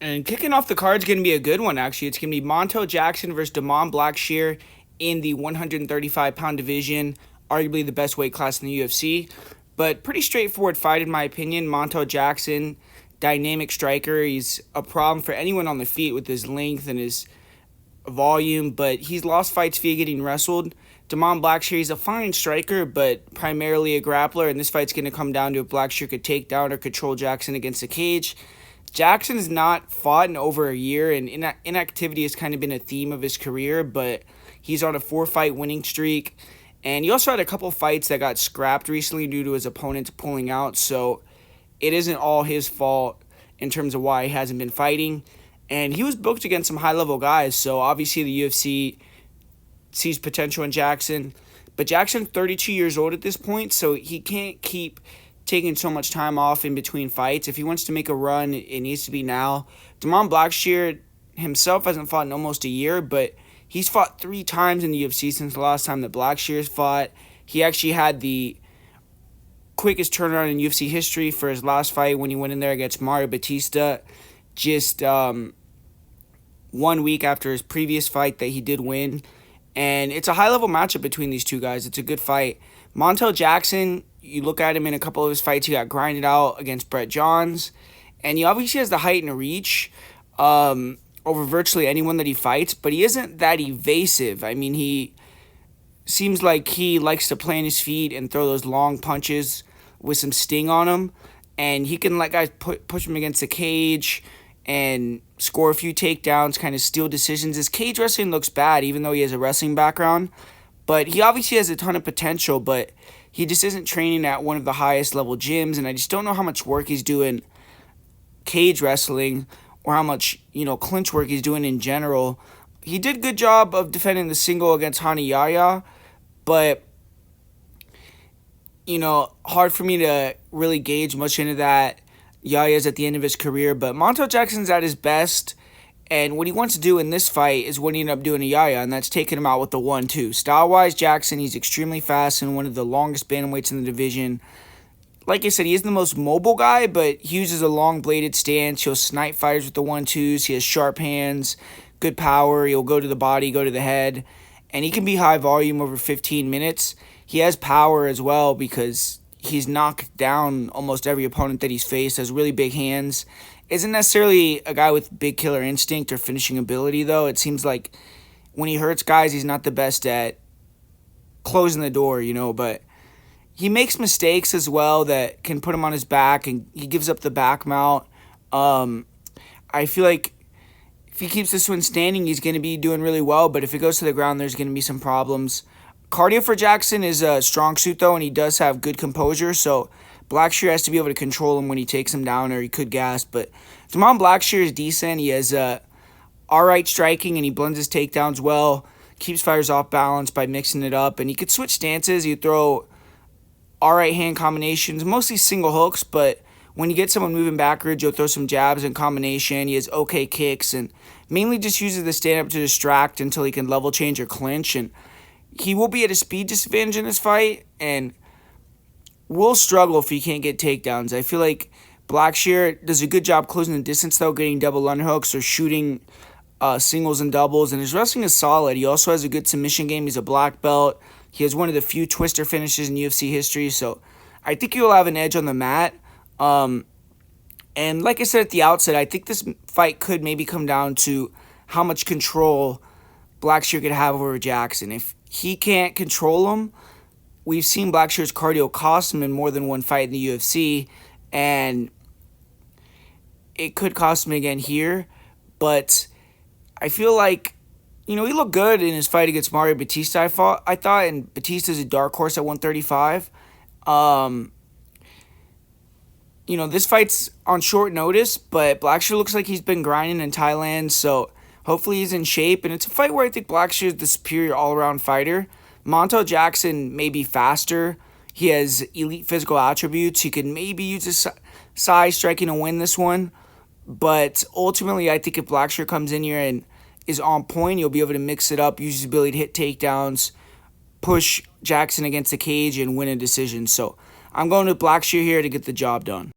And kicking off the card is going to be a good one, actually. It's going to be Montel Jackson versus Blackshear in the 135-pound division, arguably the best weight class in the UFC. But pretty straightforward fight, in my opinion. Montel Jackson, dynamic striker. He's a problem for anyone on the feet with his length and his volume, but he's lost fights via getting wrestled. Blackshear, he's a fine striker, but primarily a grappler, and this fight's going to come down to if Blackshear could take down or control Jackson against the cage. Jackson's not fought in over a year, and inactivity has kind of been a theme of his career, but he's on a 4-fight winning streak. And he also had a couple fights that got scrapped recently due to his opponents pulling out, so it isn't all his fault in terms of why he hasn't been fighting. And he was booked against some high-level guys, so obviously the UFC sees potential in Jackson. But Jackson's 32 years old at this point, so he can't keep taking so much time off in between fights. If he wants to make a run, it needs to be now. Blackshear himself hasn't fought in almost a year, but he's fought 3 times in the UFC since the last time that Blackshear's fought. He actually had the quickest turnaround in UFC history for his last fight when he went in there against Mario Batista, just 1 week after his previous fight that he did win. And it's a high-level matchup between these two guys. It's a good fight. Montel Jackson, you look at him in a couple of his fights, he got grinded out against Brett Johns. And he obviously has the height and reach over virtually anyone that he fights, but he isn't that evasive. I mean, he seems like he likes to plant his feet and throw those long punches with some sting on him. And he can let guys push him against the cage and score a few takedowns, kind of steal decisions. His cage wrestling looks bad, even though he has a wrestling background. But he obviously has a ton of potential, but he just isn't training at one of the highest level gyms, and I just don't know how much work he's doing cage wrestling or how much, clinch work he's doing in general. He did a good job of defending the single against Hani Yahya, but, hard for me to really gauge much into that. Yahya's at the end of his career, but Montel Jackson's at his best, and what he wants to do in this fight is what he ended up doing to Yahya, and that's taking him out with the 1-2. Style-wise, Jackson, he's extremely fast and one of the longest bantamweights in the division. Like I said, he is the most mobile guy, but he uses a long-bladed stance. He'll snipe fighters with the 1-2s. He has sharp hands, good power. He'll go to the body, go to the head, and he can be high volume over 15 minutes. He has power as well because he's knocked down almost every opponent that he's faced, has really big hands. Isn't necessarily a guy with big killer instinct or finishing ability, though. It seems like when he hurts guys, he's not the best at closing the door, but he makes mistakes as well that can put him on his back, and he gives up the back mount. I feel like if he keeps this one standing, he's going to be doing really well, but if it goes to the ground, there's going to be some problems. Cardio for Jackson is a strong suit, though, and he does have good composure, so Blackshear has to be able to control him when he takes him down, or he could gas. But Blackshear is decent. He has alright striking, and he blends his takedowns well, keeps fighters off balance by mixing it up, and he could switch stances. He throw alright hand combinations, mostly single hooks, but when you get someone moving backwards, you'll throw some jabs in combination. He has okay kicks, and mainly just uses the stand-up to distract until he can level change or clinch, and he will be at a speed disadvantage in this fight, and will struggle if he can't get takedowns. I feel like Blackshear does a good job closing the distance, though, getting double underhooks or shooting singles and doubles, and his wrestling is solid. He also has a good submission game. He's a black belt. He has one of the few twister finishes in UFC history, so I think he will have an edge on the mat. And like I said at the outset, I think this fight could maybe come down to how much control Blackshear could have over Jackson. If he can't control him, we've seen Blackshear's cardio cost him in more than one fight in the UFC, and it could cost him again here. But I feel like, he looked good in his fight against Mario Batista, I thought, and Batista's a dark horse at 135. This fight's on short notice, but Blackshear looks like he's been grinding in Thailand, so hopefully he's in shape. And it's a fight where I think Blackshear is the superior all-around fighter. Montel Jackson may be faster. He has elite physical attributes. He can maybe use his size striking to win this one. But ultimately, I think if Blackshear comes in here and is on point, he'll be able to mix it up, use his ability to hit takedowns, push Jackson against the cage, and win a decision. So I'm going with Blackshear here to get the job done.